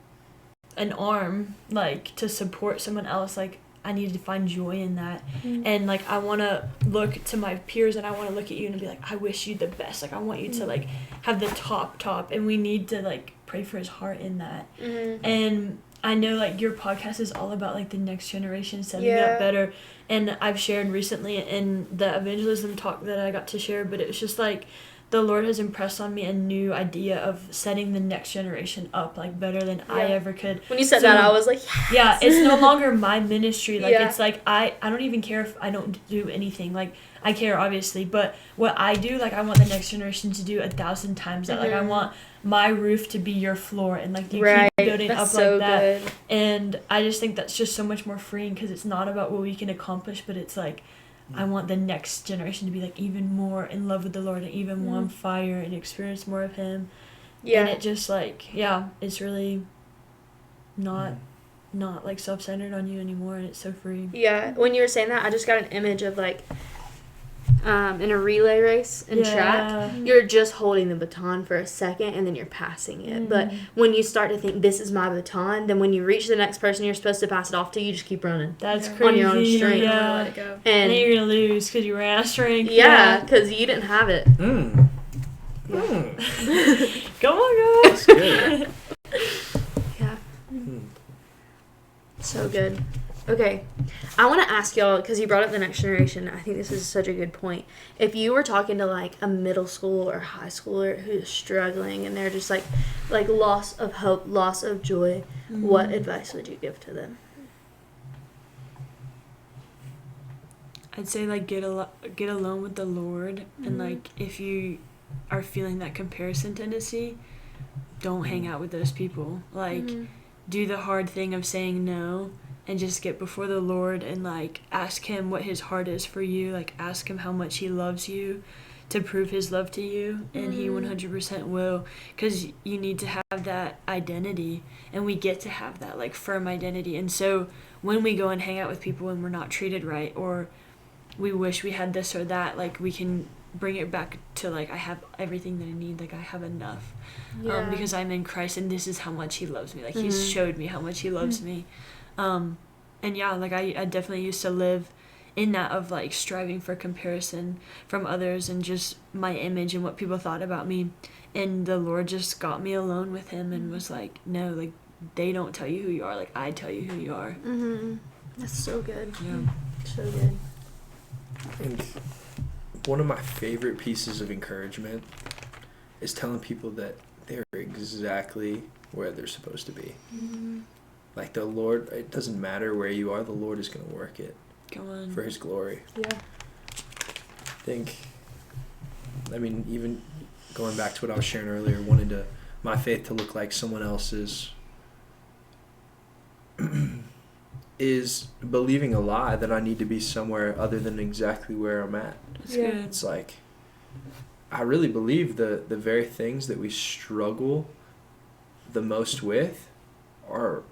an arm, like, to support someone else, like, I need to find joy in that. And, like, I want to look to my peers and I want to look at you and be like, I wish you the best. Like, I want you to, like, have the top. And we need to, like, pray for his heart in that. And I know, like, your podcast is all about, like, the next generation setting it up better. And I've shared recently in the evangelism talk that I got to share, but it was just, like, the Lord has impressed on me a new idea of setting the next generation up, like, better than I ever could. When you said that, I was like, yes. Yeah, it's no longer my ministry. Like, it's like, I don't even care if I don't do anything. Like, I care, obviously, but what I do, like, I want the next generation to do 1,000 times that. Like, I want my roof to be your floor, and, like, you keep building up so like that. Good. And I just think that's just so much more freeing, because it's not about what we can accomplish, but it's like, I want the next generation to be, like, even more in love with the Lord and even more on fire and experience more of him. And it just, like, it's really not like self-centered on you anymore, and it's so free. When you were saying that, I just got an image of, like, in a relay race in track, you're just holding the baton for a second and then you're passing it. But when you start to think, this is my baton, then when you reach the next person you're supposed to pass it off to, you just keep running. That's crazy. On your own strength. Let it go. And then you're going to lose because you ran out of strength. Because you didn't have it. Come on, guys. That's good. So good. Okay, I want to ask y'all, because you brought up the next generation, I think this is such a good point. If you were talking to, like, a middle school or high schooler who's struggling and they're just, like loss of hope, loss of joy, what advice would you give to them? I'd say, like, get alone with the Lord, and, like, if you are feeling that comparison tendency, don't hang out with those people. Like, do the hard thing of saying no and just get before the Lord and, like, ask him what his heart is for you. Like, ask him how much he loves you to prove his love to you, and he 100% will, because you need to have that identity, and we get to have that, like, firm identity. And so when we go and hang out with people and we're not treated right, or we wish we had this or that, like, we can bring it back to, like, I have everything that I need, like, I have enough, because I'm in Christ, and this is how much he loves me. Like, he's showed me how much he loves me. And yeah, like, I definitely used to live in that of, like, striving for comparison from others and just my image and what people thought about me. And the Lord just got me alone with him and was like, no, like, they don't tell you who you are, like, I tell you who you are. That's so good. Yeah. So good. And one of my favorite pieces of encouragement is telling people that they're exactly where they're supposed to be. Like, the Lord, it doesn't matter where you are, the Lord is going to work it for his glory. Yeah. I mean, even going back to what I was sharing earlier, wanting my faith to look like someone else's is believing a lie that I need to be somewhere other than exactly where I'm at. That's good. It's like, I really believe the very things that we struggle the most with are,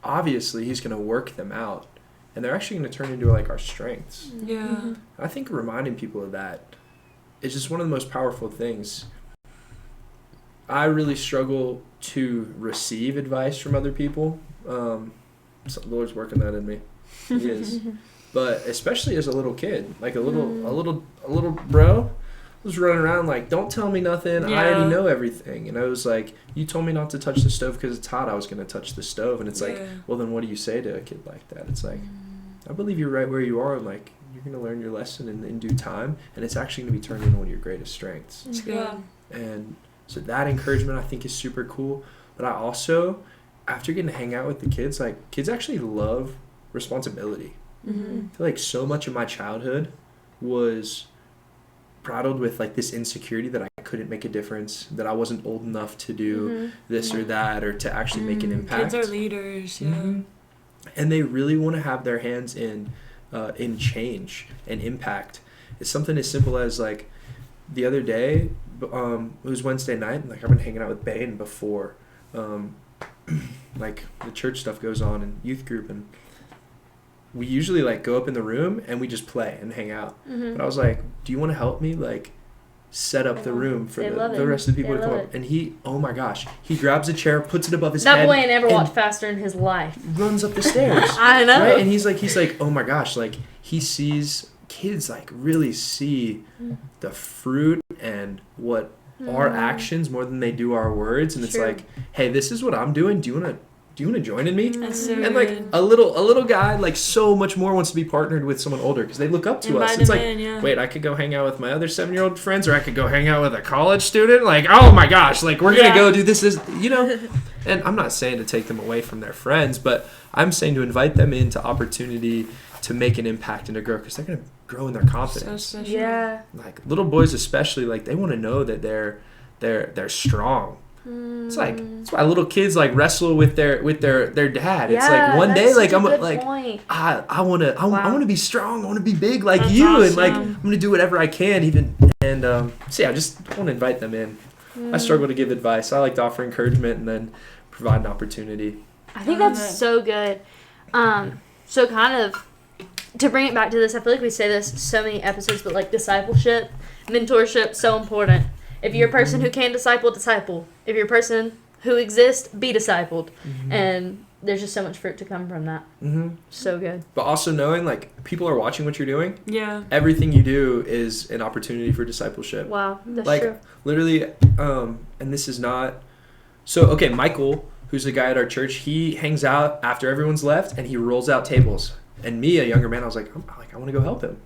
obviously, he's going to work them out. And they're actually going to turn into, like, our strengths. Yeah. I think reminding people of that is just one of the most powerful things. I really struggle to receive advice from other people. So the Lord's working that in me. He is. But especially as a little kid, like a little bro was running around like, don't tell me nothing. Yeah. I already know everything. And I was like, you told me not to touch the stove because it's hot. I was going to touch the stove. And it's like, well, then what do you say to a kid like that? It's like, I believe you're right where you are. And, like, you're going to learn your lesson in due time. And it's actually going to be turned into one of your greatest strengths. That's good. And so that encouragement I think is super cool. But I also, after getting to hang out with the kids, like, kids actually love responsibility. I feel like so much of my childhood was bridled with, like, this insecurity that I couldn't make a difference, that I wasn't old enough to do this or that, or to actually make an impact. Kids are leaders, yeah. And they really want to have their hands in change and impact. It's something as simple as, like, the other day, it was Wednesday night, and, like, I've been hanging out with Bane before, like, the church stuff goes on and youth group, and we usually, like, go up in the room and we just play and hang out. But I was like, do you want to help me, like, set up the room for the rest of the people to come up? And he, oh my gosh, he grabs a chair, puts it above his head. That boy ain't never walked faster in his life. Runs up the stairs. I know. Right? And he's like, oh my gosh, like, he sees, kids, like, really see the fruit and what our actions more than they do our words. And it's like, hey, this is what I'm doing. Do you want to join in me? That's so and, like, good. a little guy, like, so much more wants to be partnered with someone older because they look up to us. It's like, wait, I could go hang out with my other 7-year-old friends, or I could go hang out with a college student. Like, oh my gosh, like, we're gonna go do this, you know. And I'm not saying to take them away from their friends, but I'm saying to invite them into opportunity to make an impact and to grow, because they're gonna grow in their confidence. So special. Yeah. Like, little boys especially, like, they want to know that they're strong. It's like, that's why little kids, like, wrestle with their dad. It's like, one day, like, I'm like, I want to be strong. I want to be big like That's you. awesome. And, like, I'm going to do whatever I can even. And so yeah, I just want to invite them in. I struggle to give advice. I like to offer encouragement and then provide an opportunity. I think that's so good. So kind of to bring it back to this, I feel like we say this so many episodes, but, like, discipleship, mentorship, so important. If you're a person who can disciple. If you're a person who exists, be discipled. And there's just so much fruit to come from that. So good. But also knowing, like, people are watching what you're doing. Yeah. Everything you do is an opportunity for discipleship. Wow, that's like, true. Literally, and this is not... So, okay, Michael, who's the guy at our church, he hangs out after everyone's left, and he rolls out tables. And me, a younger man, I was like, I want to go help him.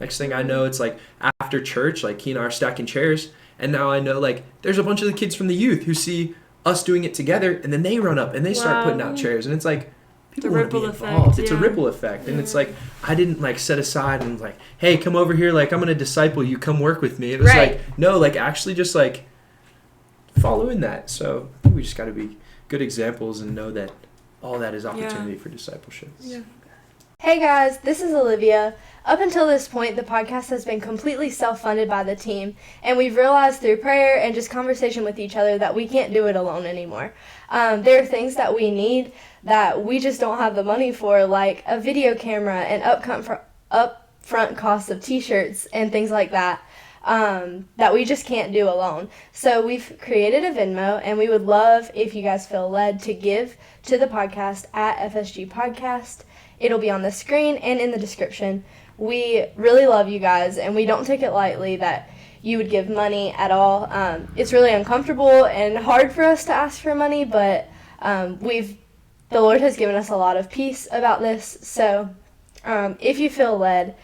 Next thing I know, it's like, after church, like, he and I are stacking chairs. And now I know, like, there's a bunch of the kids from the youth who see us doing it together, and then they run up and they start putting out chairs. And it's like, people want to be involved. It's a ripple effect. And it's like, I didn't, like, set aside and, like, hey, come over here. Like, I'm going to disciple you. Come work with me. It was like, no, like, actually just, like, follow in that. So I think we just got to be good examples and know that all that is opportunity for discipleship. Yeah. Hey guys, this is Olivia. Up until this point, the podcast has been completely self-funded by the team, and we've realized through prayer and just conversation with each other that we can't do it alone anymore. There are things that we need that we just don't have the money for, like a video camera and upfront costs of t-shirts and things like that. That we just can't do alone. So we've created a Venmo, and we would love if you guys feel led to give to the podcast at FSG Podcast. It'll be on the screen and in the description. We really love you guys, and we don't take it lightly that you would give money at all. It's really uncomfortable and hard for us to ask for money, but the Lord has given us a lot of peace about this. So if you feel led,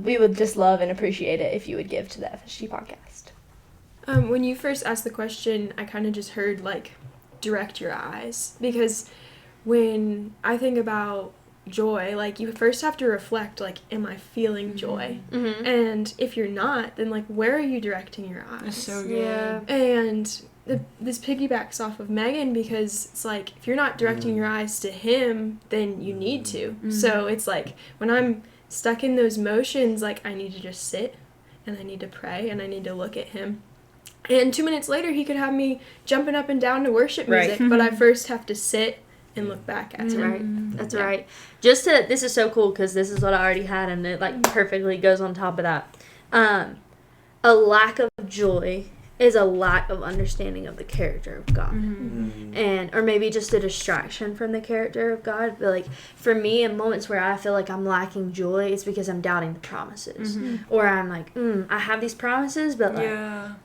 we would just love and appreciate it if you would give to the FSG Podcast. When you first asked the question, I kind of just heard, like, direct your eyes. Because when I think about joy, like, you first have to reflect, like, am I feeling joy? Mm-hmm. And if you're not, then, like, where are you directing your eyes? That's so good. Yeah. And this piggybacks off of Megan, because it's like, if you're not directing your eyes to him, then you need to. Mm-hmm. So it's like, when I'm stuck in those motions, like, I need to just sit, and I need to pray, and I need to look at him. And 2 minutes later, he could have me jumping up and down to worship music, Right. but I first have to sit and look back at That's him. right. That's right. This is so cool because this is what I already had, and it, like, perfectly goes on top of that. A lack of joy is a lack of understanding of the character of God. And or maybe just a distraction from the character of God. But, like, for me, in moments where I feel like I'm lacking joy, it's because I'm doubting the promises. Or I'm like, I have these promises, but, like,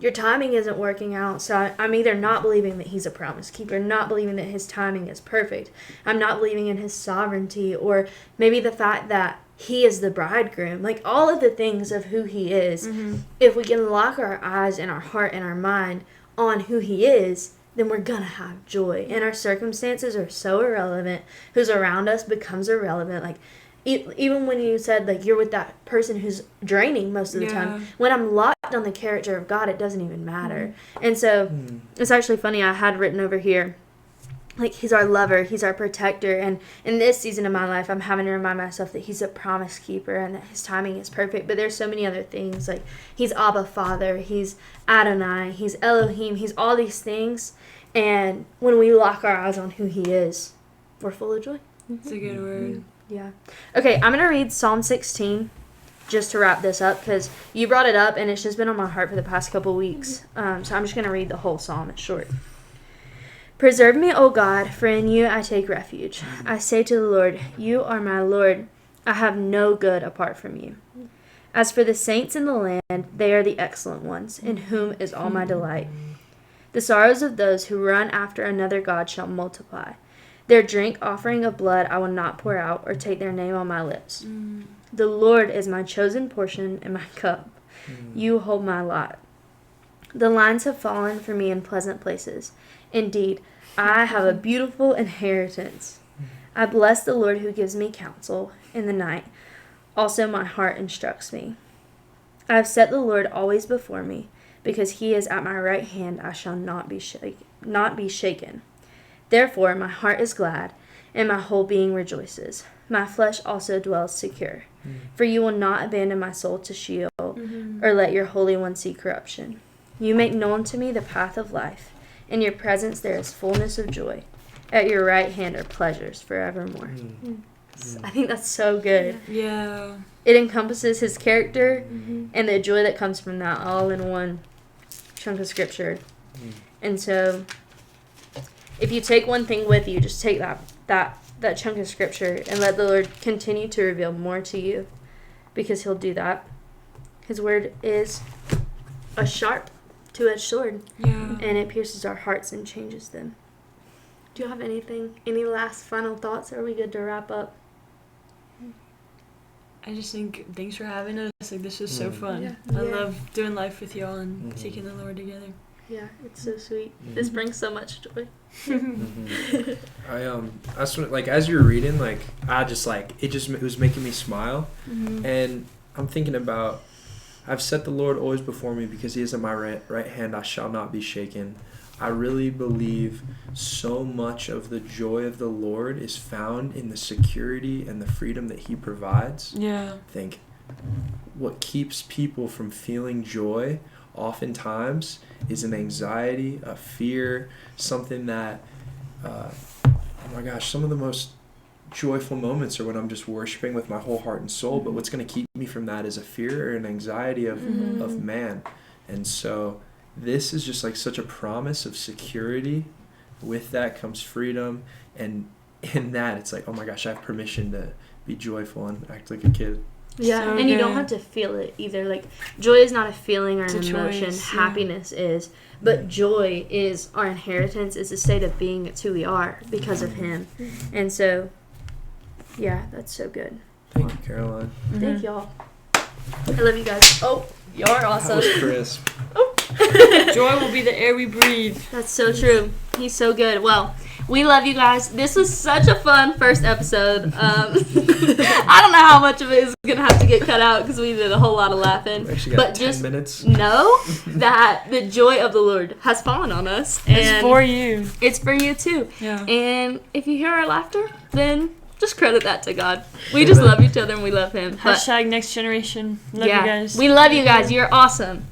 your timing isn't working out. So I'm either not believing that he's a promise keeper, not believing that his timing is perfect. I'm not believing in his sovereignty, or maybe the fact that he is the bridegroom. Like, all of the things of who he is, if we can lock our eyes and our heart and our mind on who he is, then we're gonna have joy. And our circumstances are so irrelevant. Who's around us becomes irrelevant. Like, even when you said, like, you're with that person who's draining most of the time, when I'm locked on the character of God, it doesn't even matter. And so it's actually funny, I had written over here, like, he's our lover, he's our protector, and in this season of my life, I'm having to remind myself that he's a promise keeper and that his timing is perfect. But there's so many other things, like, he's Abba Father, he's Adonai, he's Elohim, he's all these things. And when we lock our eyes on who he is, we're full of joy. It's a good word. Yeah. Okay, I'm going to read Psalm 16 just to wrap this up, because you brought it up, and it's just been on my heart for the past couple weeks. So I'm just going to read the whole psalm. It's short. Preserve me, O God, for in you I take refuge. I say to the Lord, you are my Lord. I have no good apart from you. As for the saints in the land, they are the excellent ones, in whom is all my delight. The sorrows of those who run after another God shall multiply. Their drink offering of blood I will not pour out, or take their name on my lips. The Lord is my chosen portion and my cup. You hold my lot. The lines have fallen for me in pleasant places. Indeed, I have a beautiful inheritance. I bless the Lord who gives me counsel in the night. Also my heart instructs me. I have set the Lord always before me. Because he is at my right hand, I shall not be shaken. Therefore my heart is glad, and my whole being rejoices. My flesh also dwells secure. For you will not abandon my soul to Sheol, or let your Holy One see corruption. You make known to me the path of life. In your presence there is fullness of joy. At your right hand are pleasures forevermore. I think that's so good. Yeah. It encompasses his character and the joy that comes from that all in one chunk of scripture. And so if you take one thing with you, just take that chunk of scripture and let the Lord continue to reveal more to you, because he'll do that. His word is a sharp two-edged sword, and it pierces our hearts and changes them. Do you have any last final thoughts? Are we good to wrap up? I just think thanks for having us. Like, this was so fun. Yeah. I love doing life with y'all and seeking the Lord together. Yeah, it's so sweet. This brings so much joy. I just like, as you were reading, like, it was making me smile, and I'm thinking about I've set the Lord always before me because he is at my right hand. I shall not be shaken. I really believe so much of the joy of the Lord is found in the security and the freedom that he provides. Yeah. I think what keeps people from feeling joy oftentimes is an anxiety, a fear, something that, oh my gosh, some of the most joyful moments are when I'm just worshiping with my whole heart and soul, but what's going to keep me from that is a fear or an anxiety of man. And so this is just like such a promise of security. With that comes freedom, and in that it's like, oh my gosh, I have permission to be joyful and act like a kid. Yeah, So and you good. don't have to feel it either. Like, joy is not a feeling or an It's a emotion. choice, Happiness is. But joy is our inheritance. It's a state of being. It's who we are because of him. And so, yeah, that's so good. Thank you, Caroline. Thank y'all. I love you guys. Oh, you're That awesome. was crisp. Joy will be the air we breathe. That's so true. He's so good. Well, we love you guys. This was such a fun first episode. I don't know how much of it is going to have to get cut out because we did a whole lot of laughing. We actually got But 10 just minutes. know that the joy of the Lord has fallen on us. And It's for you. It's for you too. Yeah. And if you hear our laughter, then just credit that to God. We just love each other and we love him. But Hashtag next generation. Love yeah, you guys. we love you guys. You're awesome.